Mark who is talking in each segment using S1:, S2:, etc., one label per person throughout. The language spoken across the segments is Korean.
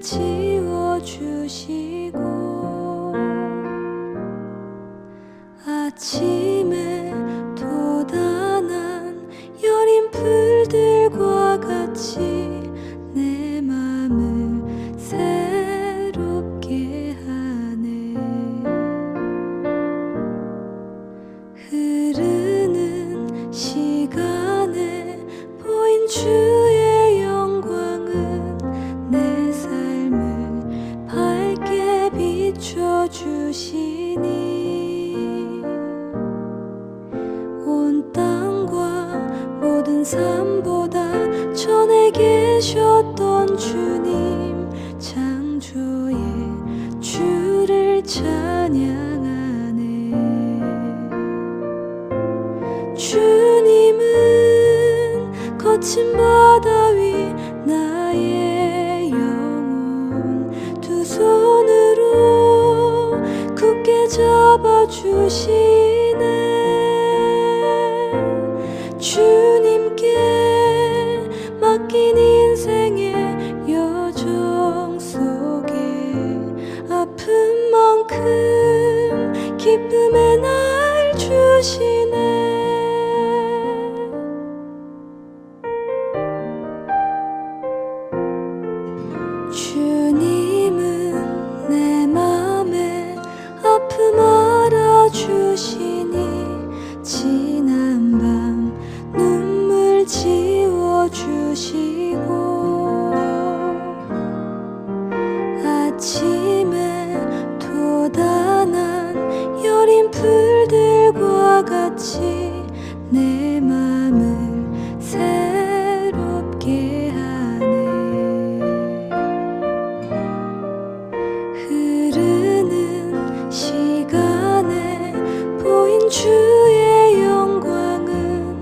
S1: 지워주시고 아침에 돋아난 여린 풀들과 같이 내 맘을 새롭게 하네. 흐르는 시간에 보인 주의 영광은 내 삶을 밝게 비춰주시니 온 땅과 모든 삶보다 전에 계셨던 주님 창조의 주를 찬양하네. 주님은 거친 바다 위 나의 영혼 두 손으로 굳게 잡아주시네. 주님께 맡긴 인생의 여정 속에 아픈 만큼 기쁨의 날 주시네. 주님은 내 맘에 아픔 알아주시니 지난 밤 눈물 지워주시고 아침에 돋아난 여린 풀들과 같이 내 맘을 새롭게 하네. 흐르는 시간에 보인 주의 영광은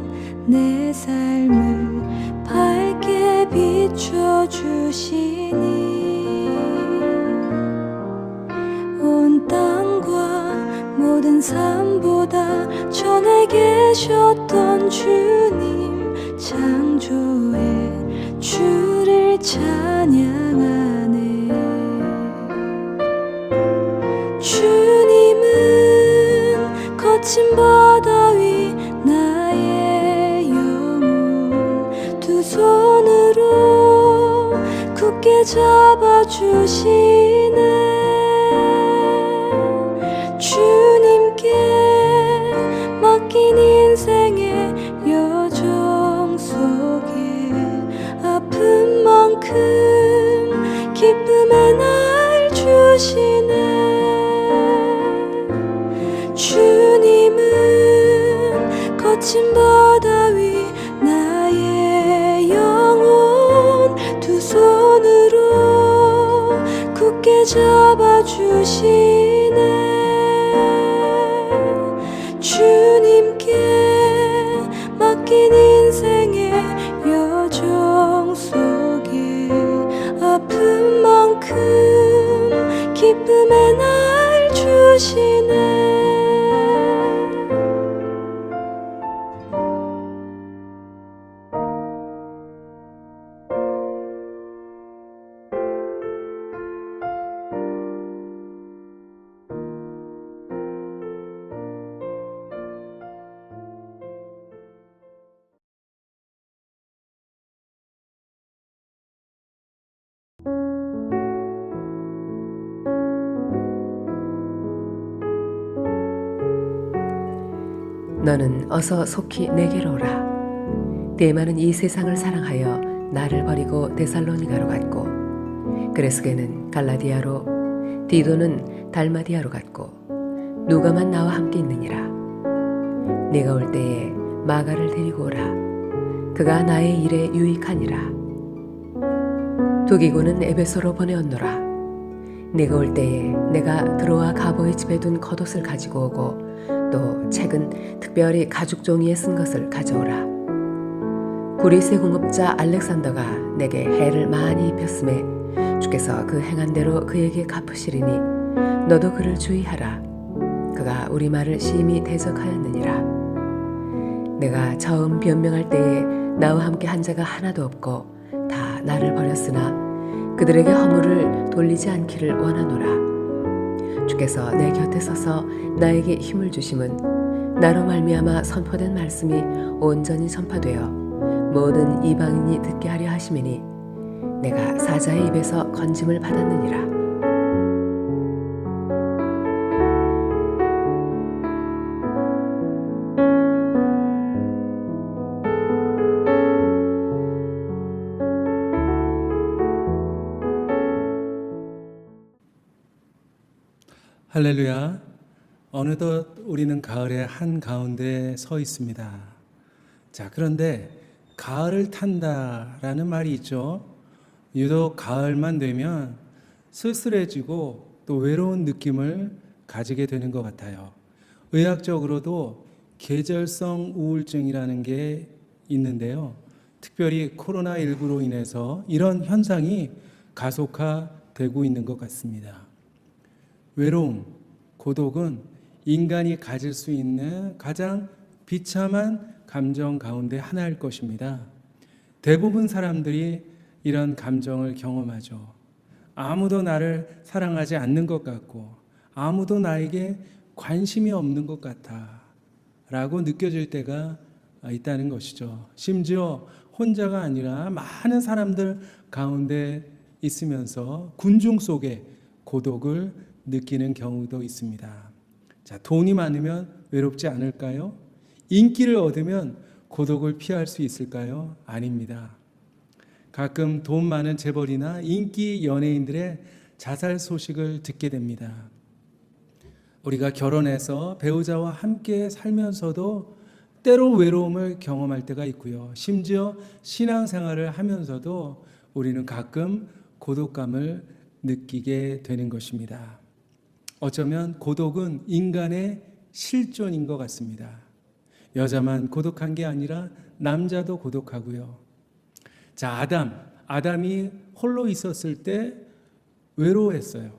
S1: 내 삶을 밝게 비춰주시니 온 땅과 모든 삶보다 전에 계셨던 주님 창조의 주를 찬양하네. 주님은 거친 바다 위 나의 영혼 두 손으로 굳게 잡아주시네. 주님께 맡긴 인생의 여정 속에 아픈 만큼 기쁨의 날 주시네. 주님은 거친 바다 위 나의 영혼 두 손으로 굳게 잡아주시네. 주님께 맡긴 인생의 여정 속에 아픈 만큼 기쁨의 날 주시네.
S2: 너는 어서 속히 내게로 오라. 데마는 이 세상을 사랑하여 나를 버리고 데살로니가로 갔고, 그레스게는 갈라디아로, 디도는 달마디아로 갔고, 누가만 나와 함께 있느니라. 네가 올 때에 마가를 데리고 오라. 그가 나의 일에 유익하니라. 두기고는 에베소로 보내었노라. 네가 올 때에 내가 드로아 가보의 집에 둔 겉옷을 가지고 오고 또 책은 특별히 가죽 종이에 쓴 것을 가져오라. 구리스의 공급자 알렉산더가 내게 해를 많이 입혔음에 주께서 그 행한 대로 그에게 갚으시리니 너도 그를 주의하라. 그가 우리 말을 심히 대적하였느니라. 내가 처음 변명할 때에 나와 함께 한 자가 하나도 없고 다 나를 버렸으나 그들에게 허물을 돌리지 않기를 원하노라. 주께서 내 곁에 서서 나에게 힘을 주심은 나로 말미암아 선포된 말씀이 온전히 전파되어 모든 이방인이 듣게 하려 하심이니 내가 사자의 입에서 건짐을 받았느니라.
S3: 할렐루야. 어느덧 우리는 가을의 한가운데 서 있습니다. 자, 그런데 가을을 탄다라는 말이 있죠. 유독 가을만 되면 쓸쓸해지고 또 외로운 느낌을 가지게 되는 것 같아요. 의학적으로도 계절성 우울증이라는 게 있는데요. 특별히 코로나19로 인해서 이런 현상이 가속화되고 있는 것 같습니다. 외로움, 고독은 인간이 가질 수 있는 가장 비참한 감정 가운데 하나일 것입니다. 대부분 사람들이 이런 감정을 경험하죠. 아무도 나를 사랑하지 않는 것 같고 아무도 나에게 관심이 없는 것 같아 라고 느껴질 때가 있다는 것이죠. 심지어 혼자가 아니라 많은 사람들 가운데 있으면서 군중 속에 고독을 느끼는 경우도 있습니다. 자, 돈이 많으면 외롭지 않을까요? 인기를 얻으면 고독을 피할 수 있을까요? 아닙니다. 가끔 돈 많은 재벌이나 인기 연예인들의 자살 소식을 듣게 됩니다. 우리가 결혼해서 배우자와 함께 살면서도 때로 외로움을 경험할 때가 있고요. 심지어 신앙생활을 하면서도 우리는 가끔 고독감을 느끼게 되는 것입니다. 어쩌면 고독은 인간의 실존인 것 같습니다. 여자만 고독한 게 아니라 남자도 고독하고요. 자, 아담이 홀로 있었을 때 외로워했어요.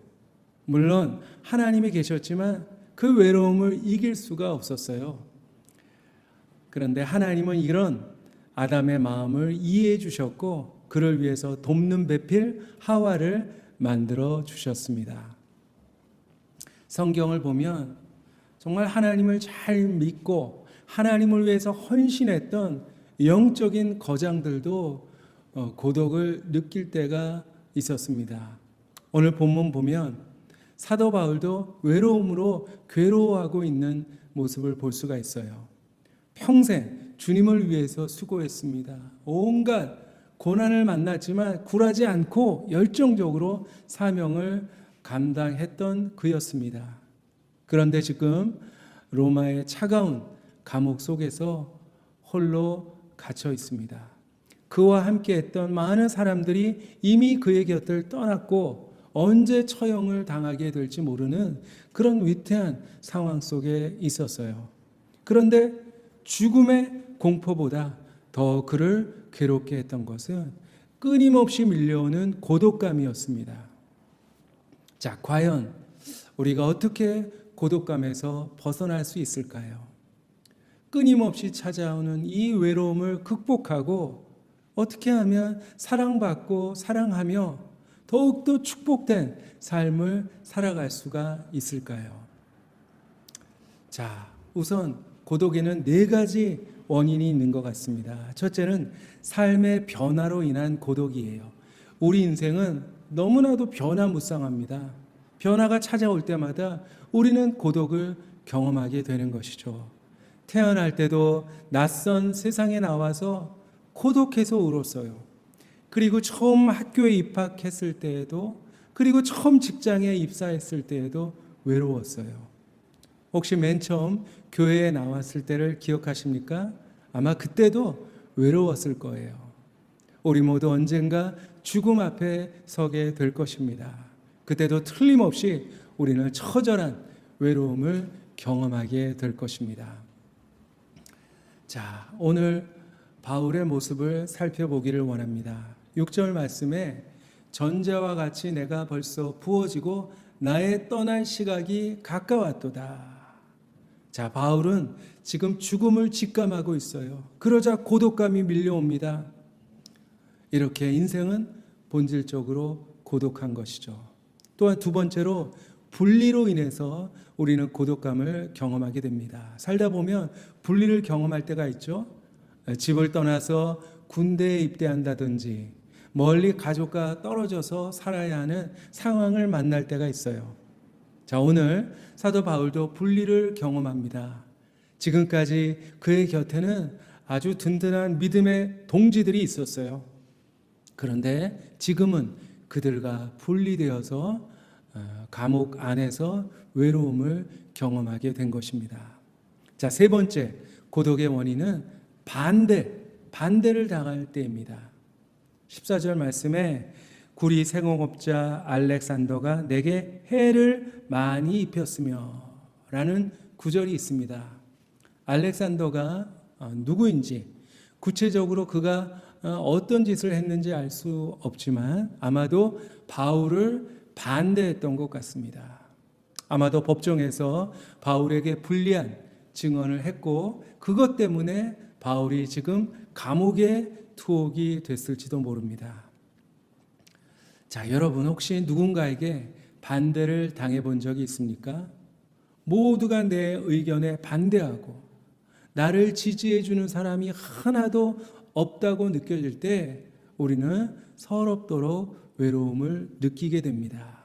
S3: 물론 하나님이 계셨지만 그 외로움을 이길 수가 없었어요. 그런데 하나님은 이런 아담의 마음을 이해해 주셨고 그를 위해서 돕는 배필 하와를 만들어 주셨습니다. 성경을 보면 정말 하나님을 잘 믿고 하나님을 위해서 헌신했던 영적인 거장들도 고독을 느낄 때가 있었습니다. 오늘 본문 보면 사도 바울도 외로움으로 괴로워하고 있는 모습을 볼 수가 있어요. 평생 주님을 위해서 수고했습니다. 온갖 고난을 만났지만 굴하지 않고 열정적으로 사명을 감당했던 그였습니다. 그런데 지금 로마의 차가운 감옥 속에서 홀로 갇혀 있습니다. 그와 함께 했던 많은 사람들이 이미 그의 곁을 떠났고 언제 처형을 당하게 될지 모르는 그런 위태한 상황 속에 있었어요. 그런데 죽음의 공포보다 더 그를 괴롭게 했던 것은 끊임없이 밀려오는 고독감이었습니다. 자, 과연 우리가 어떻게 고독감에서 벗어날 수 있을까요? 끊임없이 찾아오는 이 외로움을 극복하고 어떻게 하면 사랑받고 사랑하며 더욱더 축복된 삶을 살아갈 수가 있을까요? 자, 우선 고독에는 4가지 원인이 있는 것 같습니다. 첫째는 삶의 변화로 인한 고독이에요. 우리 인생은 너무나도 변화무쌍합니다. 변화가 찾아올 때마다 우리는 고독을 경험하게 되는 것이죠. 태어날 때도 낯선 세상에 나와서 고독해서 울었어요. 그리고 처음 학교에 입학했을 때에도, 그리고 처음 직장에 입사했을 때에도 외로웠어요. 혹시 맨 처음 교회에 나왔을 때를 기억하십니까? 아마 그때도 외로웠을 거예요. 우리 모두 언젠가 죽음 앞에 서게 될 것입니다. 그때도 틀림없이 우리는 처절한 외로움을 경험하게 될 것입니다. 자, 오늘 바울의 모습을 살펴보기를 원합니다. 6절 말씀에 전자와 같이 내가 벌써 부어지고 나의 떠날 시각이 가까웠도다. 자, 바울은 지금 죽음을 직감하고 있어요. 그러자 고독감이 밀려옵니다. 이렇게 인생은 본질적으로 고독한 것이죠. 또한 두 번째로 분리로 인해서 우리는 고독감을 경험하게 됩니다. 살다 보면 분리를 경험할 때가 있죠. 집을 떠나서 군대에 입대한다든지 멀리 가족과 떨어져서 살아야 하는 상황을 만날 때가 있어요. 자, 오늘 사도 바울도 분리를 경험합니다. 지금까지 그의 곁에는 아주 든든한 믿음의 동지들이 있었어요. 그런데 지금은 그들과 분리되어서 감옥 안에서 외로움을 경험하게 된 것입니다. 자, 세 번째 고독의 원인은 반대를 당할 때입니다. 14절 말씀에 구리 세공업자 알렉산더가 내게 해를 많이 입혔으며 라는 구절이 있습니다. 알렉산더가 누구인지 구체적으로 그가 어떤 짓을 했는지 알 수 없지만 아마도 바울을 반대했던 것 같습니다. 아마도 법정에서 바울에게 불리한 증언을 했고 그것 때문에 바울이 지금 감옥에 투옥이 됐을지도 모릅니다. 자, 여러분 혹시 누군가에게 반대를 당해본 적이 있습니까? 모두가 내 의견에 반대하고 나를 지지해주는 사람이 하나도 없다고 느껴질 때 우리는 서럽도록 외로움을 느끼게 됩니다.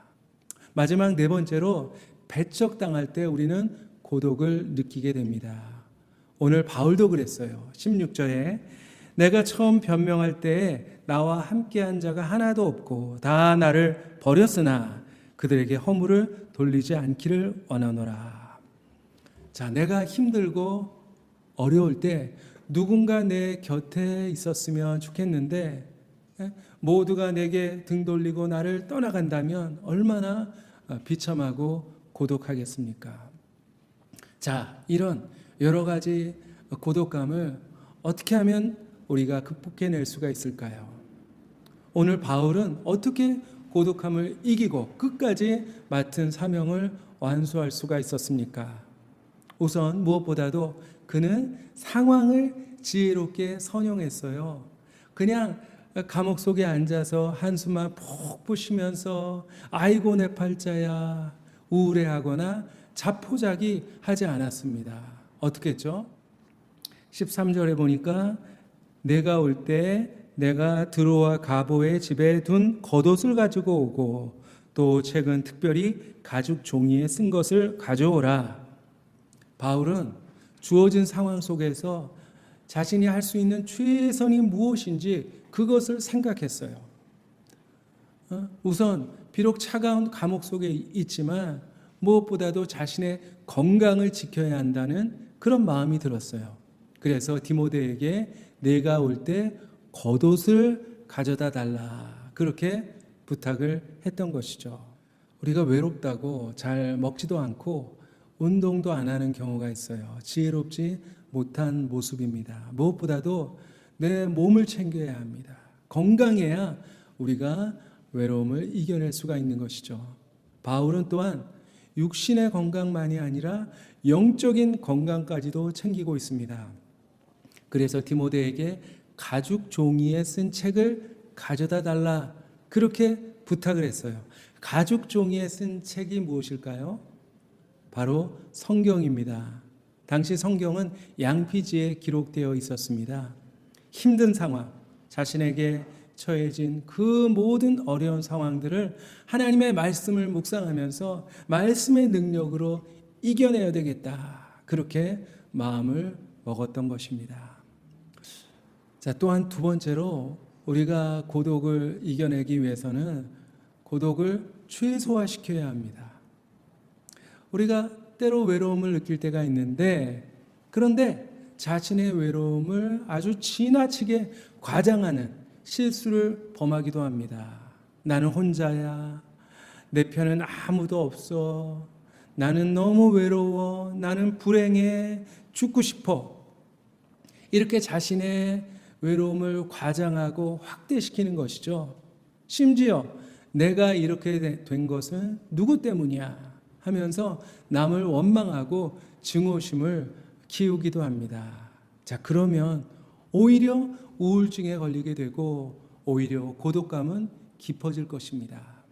S3: 마지막 네 번째로 배척당할 때 우리는 고독을 느끼게 됩니다. 오늘 바울도 그랬어요. 16절에 내가 처음 변명할 때에 나와 함께한 자가 하나도 없고 다 나를 버렸으나 그들에게 허물을 돌리지 않기를 원하노라. 자, 내가 힘들고 어려울 때 누군가 내 곁에 있었으면 좋겠는데 모두가 내게 등 돌리고 나를 떠나간다면 얼마나 비참하고 고독하겠습니까? 자, 이런 여러 가지 고독감을 어떻게 하면 우리가 극복해낼 수가 있을까요? 오늘 바울은 어떻게 고독함을 이기고 끝까지 맡은 사명을 완수할 수가 있었습니까? 우선 무엇보다도 그는 상황을 지혜롭게 선용했어요. 그냥 감옥 속에 앉아서 한숨만 푹 pu시면서 아이고 내 팔자야 우울해하거나 자포자기 하지 않았습니다. 어떻게 했죠? 13절에 보니까 내가 올 때 내가 드로아 가보의 집에 둔 겉옷을 가지고 오고 또 책은 특별히 가죽 종이에 쓴 것을 가져오라. 바울은 주어진 상황 속에서 자신이 할 수 있는 최선이 무엇인지 그것을 생각했어요. 우선 비록 차가운 감옥 속에 있지만 무엇보다도 자신의 건강을 지켜야 한다는 그런 마음이 들었어요. 그래서 디모데에게 내가 올 때 겉옷을 가져다 달라 그렇게 부탁을 했던 것이죠. 우리가 외롭다고 잘 먹지도 않고 운동도 안 하는 경우가 있어요. 지혜롭지 못한 모습입니다. 무엇보다도 내 몸을 챙겨야 합니다. 건강해야 우리가 외로움을 이겨낼 수가 있는 것이죠. 바울은 또한 육신의 건강만이 아니라 영적인 건강까지도 챙기고 있습니다. 그래서 디모데에게 가죽 종이에 쓴 책을 가져다 달라 그렇게 부탁을 했어요. 가죽 종이에 쓴 책이 무엇일까요? 바로 성경입니다. 당시 성경은 양피지에 기록되어 있었습니다. 힘든 상황, 자신에게 처해진 그 모든 어려운 상황들을 하나님의 말씀을 묵상하면서 말씀의 능력으로 이겨내야 되겠다. 그렇게 마음을 먹었던 것입니다. 자, 또한 두 번째로 우리가 고독을 이겨내기 위해서는 고독을 최소화시켜야 합니다. 우리가 때로 외로움을 느낄 때가 있는데 그런데 자신의 외로움을 아주 지나치게 과장하는 실수를 범하기도 합니다. 나는 혼자야. 내 편은 아무도 없어. 나는 너무 외로워. 나는 불행해. 죽고 싶어. 이렇게 자신의 외로움을 과장하고 확대시키는 것이죠. 심지어 내가 이렇게 된 것은 누구 때문이야 하면서 남을 원망하고 증오심을 키우기도 합니다. 자, 그러면 오히려 우울증에 걸리게 되고 오히려 고독감은 깊어질 것입니다.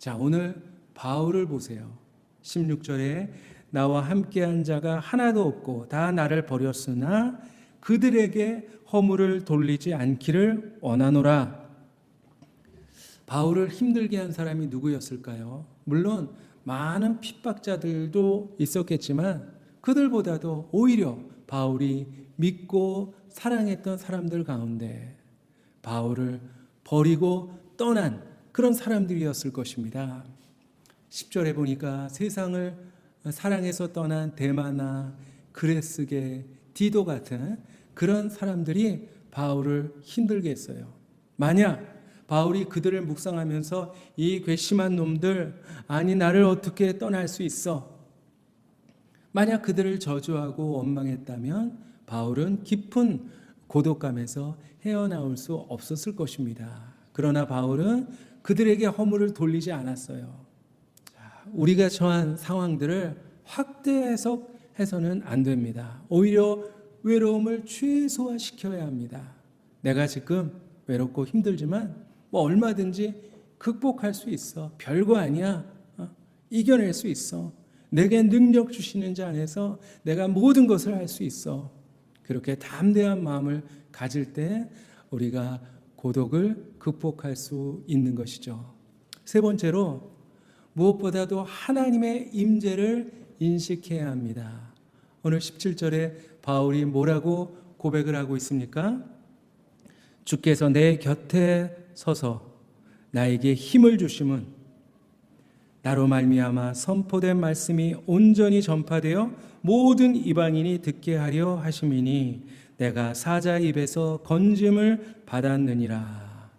S3: 자, 오늘 바울을 보세요. 16절에 나와 함께한 자가 하나도 없고 다 나를 버렸으나 그들에게 허물을 돌리지 않기를 원하노라. 바울을 힘들게 한 사람이 누구였을까요? 물론 많은 핍박자들도 있었겠지만 그들보다도 오히려 바울이 믿고 사랑했던 사람들 가운데 바울을 버리고 떠난 그런 사람들이었을 것입니다. 10절에 보니까 세상을 사랑해서 떠난 데마나 그레스게 디도 같은 그런 사람들이 바울을 힘들게 했어요. 만약 바울이 그들을 묵상하면서 이 괘씸한 놈들, 아니 나를 어떻게 떠날 수 있어? 만약 그들을 저주하고 원망했다면 바울은 깊은 고독감에서 헤어나올 수 없었을 것입니다. 그러나 바울은 그들에게 허물을 돌리지 않았어요. 우리가 처한 상황들을 확대 해석해서는 안 됩니다. 오히려 외로움을 최소화시켜야 합니다. 내가 지금 외롭고 힘들지만 뭐 얼마든지 극복할 수 있어. 별거 아니야. 이겨낼 수 있어. 내게 능력 주시는 자 안에서 내가 모든 것을 할 수 있어. 그렇게 담대한 마음을 가질 때 우리가 고독을 극복할 수 있는 것이죠. 세 번째로 무엇보다도 하나님의 임재를 인식해야 합니다. 오늘 17절에 바울이 뭐라고 고백을 하고 있습니까? 주께서 내 곁에 서서 나에게 힘을 주심은 나로 말미암아 선포된 말씀이 온전히 전파되어 모든 이방인이 듣게 하려 하심이니 내가 사자 입에서 건짐을 받았느니라.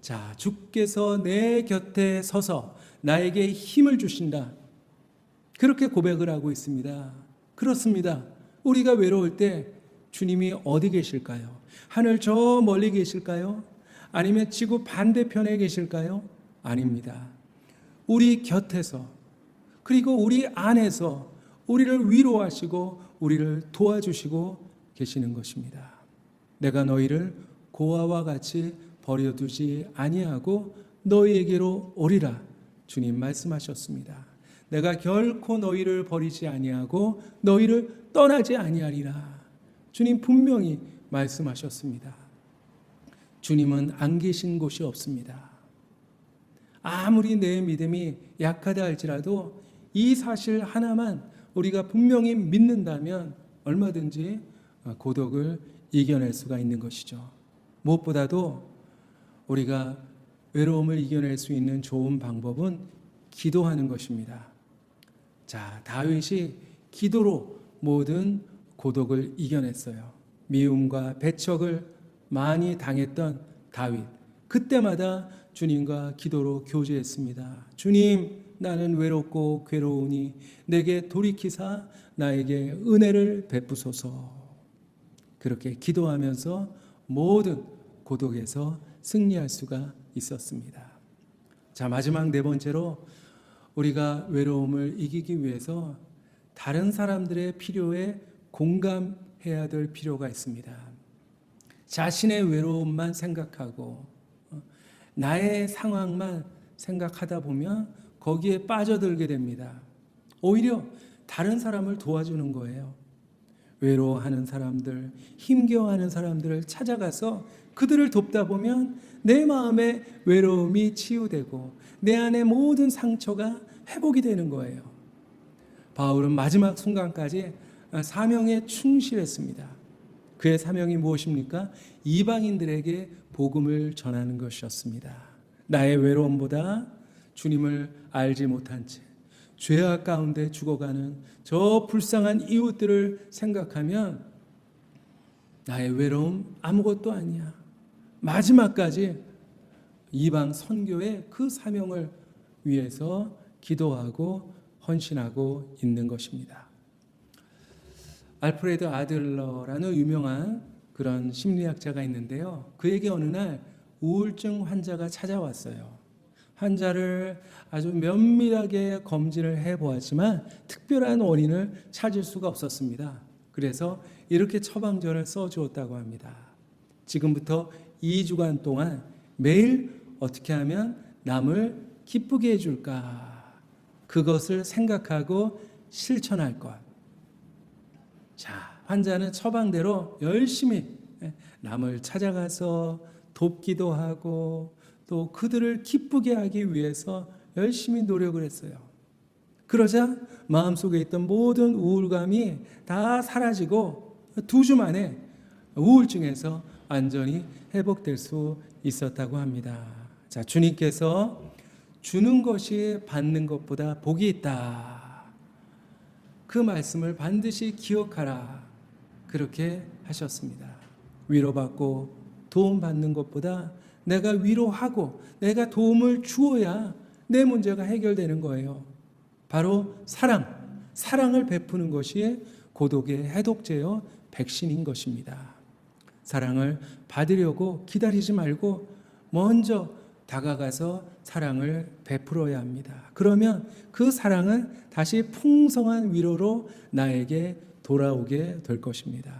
S3: 자, 주께서 내 곁에 서서 나에게 힘을 주신다. 그렇게 고백을 하고 있습니다. 그렇습니다. 우리가 외로울 때 주님이 어디 계실까요? 하늘 저 멀리 계실까요? 아니면 지구 반대편에 계실까요? 아닙니다. 우리 곁에서, 그리고 우리 안에서 우리를 위로하시고 우리를 도와주시고 계시는 것입니다. 내가 너희를 고아와 같이 버려두지 아니하고 너희에게로 오리라. 주님 말씀하셨습니다. 내가 결코 너희를 버리지 아니하고 너희를 떠나지 아니하리라. 주님 분명히 말씀하셨습니다. 주님은 안 계신 곳이 없습니다. 아무리 내 믿음이 약하다 할지라도 이 사실 하나만 우리가 분명히 믿는다면 얼마든지 고독을 이겨낼 수가 있는 것이죠. 무엇보다도 우리가 외로움을 이겨낼 수 있는 좋은 방법은 기도하는 것입니다. 자, 다윗이 기도로 모든 고독을 이겨냈어요. 미움과 배척을 많이 당했던 다윗, 그때마다 주님과 기도로 교제했습니다. 주님, 나는 외롭고 괴로우니 내게 돌이키사 나에게 은혜를 베푸소서. 그렇게 기도하면서 모든 고독에서 승리할 수가 있었습니다. 자, 마지막 네 번째로 우리가 외로움을 이기기 위해서 다른 사람들의 필요에 공감해야 될 필요가 있습니다. 자신의 외로움만 생각하고 나의 상황만 생각하다 보면 거기에 빠져들게 됩니다. 오히려 다른 사람을 도와주는 거예요. 외로워하는 사람들, 힘겨워하는 사람들을 찾아가서 그들을 돕다 보면 내 마음의 외로움이 치유되고 내 안의 모든 상처가 회복이 되는 거예요. 바울은 마지막 순간까지 사명에 충실했습니다. 그의 사명이 무엇입니까? 이방인들에게 복음을 전하는 것이었습니다. 나의 외로움보다 주님을 알지 못한 채 죄악 가운데 죽어가는 저 불쌍한 이웃들을 생각하면 나의 외로움 아무것도 아니야. 마지막까지 이방 선교의 그 사명을 위해서 기도하고 헌신하고 있는 것입니다. 알프레드 아들러라는 유명한 그런 심리학자가 있는데요. 그에게 어느 날 우울증 환자가 찾아왔어요. 환자를 아주 면밀하게 검진을 해보았지만 특별한 원인을 찾을 수가 없었습니다. 그래서 이렇게 처방전을 써주었다고 합니다. 지금부터 2주간 동안 매일 어떻게 하면 남을 기쁘게 해줄까? 그것을 생각하고 실천할 것. 자, 환자는 처방대로 열심히 남을 찾아가서 돕기도 하고 또 그들을 기쁘게 하기 위해서 열심히 노력을 했어요. 그러자 마음속에 있던 모든 우울감이 다 사라지고 2주 만에 우울증에서 완전히 회복될 수 있었다고 합니다. 자, 주님께서 주는 것이 받는 것보다 복이 있다. 그 말씀을 반드시 기억하라. 그렇게 하셨습니다. 위로받고 도움받는 것보다 내가 위로하고 내가 도움을 주어야 내 문제가 해결되는 거예요. 바로 사랑을 베푸는 것이 고독의 해독제요 백신인 것입니다. 사랑을 받으려고 기다리지 말고 먼저 다가가서 사랑을 베풀어야 합니다. 그러면 그 사랑은 다시 풍성한 위로로 나에게 돌아오게 될 것입니다.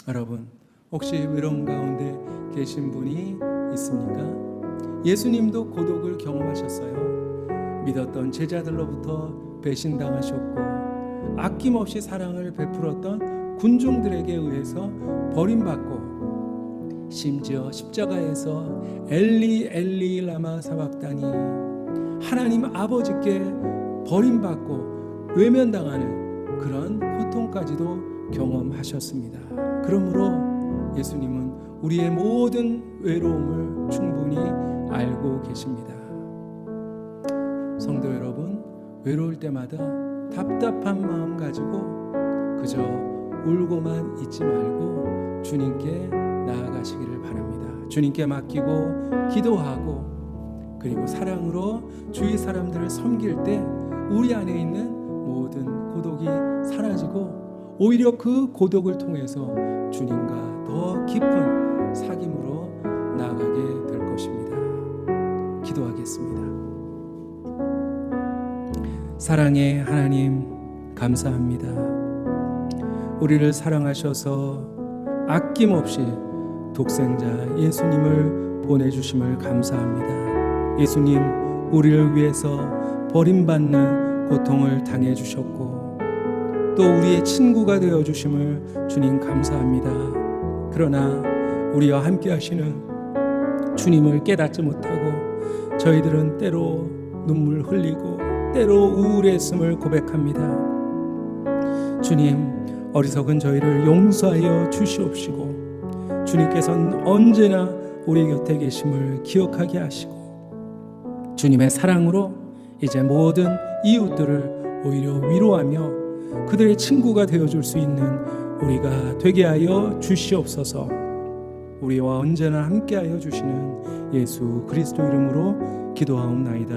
S3: 여러분, 혹시 외로움 가운데 계신 분이 있습니까? 예수님도 고독을 경험하셨어요. 믿었던 제자들로부터 배신당하셨고 아낌없이 사랑을 베풀었던 군중들에게 의해서 버림받고 심지어 십자가에서 엘리 엘리 라마 사박다니 하나님 아버지께 버림받고 외면당하는 그런 고통까지도 경험하셨습니다. 그러므로 예수님은 우리의 모든 외로움을 충분히 알고 계십니다. 성도 여러분, 외로울 때마다 답답한 마음 가지고 그저 울고만 있지 말고 주님께 나아가시기를 바랍니다. 주님께 맡기고 기도하고 그리고 사랑으로 주위 사람들을 섬길 때 우리 안에 있는 모든 고독이 사라지고 오히려 그 고독을 통해서 주님과 더 깊은 사귐으로 나아가게 될 것입니다. 기도하겠습니다. 사랑의 하나님, 감사합니다. 우리를 사랑하셔서 아낌없이 독생자 예수님을 보내주심을 감사합니다. 예수님, 우리를 위해서 버림받는 고통을 당해주셨고 또 우리의 친구가 되어주심을 주님 감사합니다. 그러나 우리와 함께 하시는 주님을 깨닫지 못하고 저희들은 때로 눈물 흘리고 때로 우울했음을 고백합니다. 주님, 어리석은 저희를 용서하여 주시옵시고 주님께서는 언제나 우리 곁에 계심을 기억하게 하시고 주님의 사랑으로 이제 모든 이웃들을 오히려 위로하며 그들의 친구가 되어줄 수 있는 우리가 되게 하여 주시옵소서. 우리와 언제나 함께하여 주시는 예수 그리스도 이름으로 기도하옵나이다.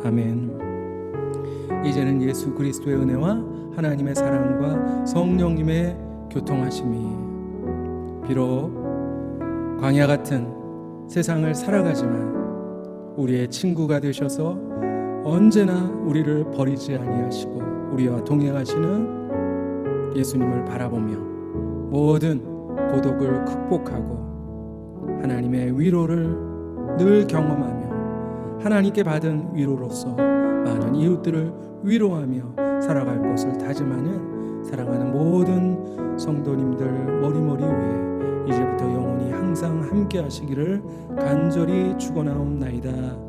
S3: 아멘. 이제는 예수 그리스도의 은혜와 하나님의 사랑과 성령님의 교통하심이 비록 광야 같은 세상을 살아가지만 우리의 친구가 되셔서 언제나 우리를 버리지 아니하시고 우리와 동행하시는 예수님을 바라보며 모든 고독을 극복하고 하나님의 위로를 늘 경험하며 하나님께 받은 위로로서 많은 이웃들을 위로하며 살아갈 것을 다짐하는 사랑하는 모든 성도님들 머리머리 위에 이제부터 영원히 항상 함께 하시기를 간절히 축원하옵나이다.